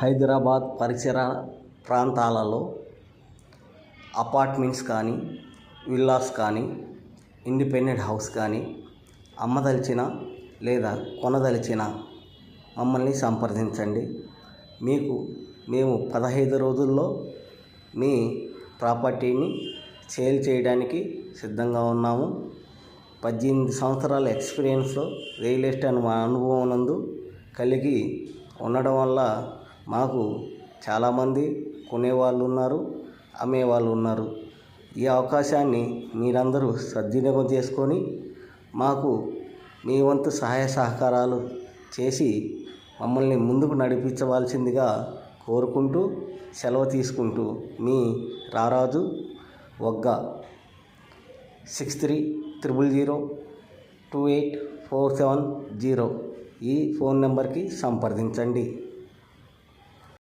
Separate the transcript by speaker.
Speaker 1: హైదరాబాద్ పరిసర ప్రాంతాలలో అపార్ట్మెంట్స్ కానీ, విల్లాస్ కానీ, ఇండిపెండెంట్ హౌస్ కానీ అమ్మదలిచిన లేదా కొనదలిచిన మమ్మల్ని సంప్రదించండి. మేము 15 రోజుల్లో మీ ప్రాపర్టీని సేల్ చేయడానికి సిద్ధంగా ఉన్నాము. 18 సంవత్సరాల ఎక్స్పీరియన్స్లో రియల్ ఎస్టేట్ అనుభవం నందు కలిగి ఉండడం వల్ల మాకు చాలామంది కొనేవాళ్ళు ఉన్నారు, అమ్మేవాళ్ళు ఉన్నారు. ఈ అవకాశాన్ని మీరందరూ సద్వినియోగం చేసుకొని మాకు మీ వంతు సహాయ సహకారాలు చేసి మమ్మల్ని ముందుకు నడిపించవలసిందిగా కోరుకుంటూ సెలవు తీసుకుంటూ మీ రారాజు వగ్గ 6300028470 ఈ ఫోన్ నెంబర్కి సంప్రదించండి.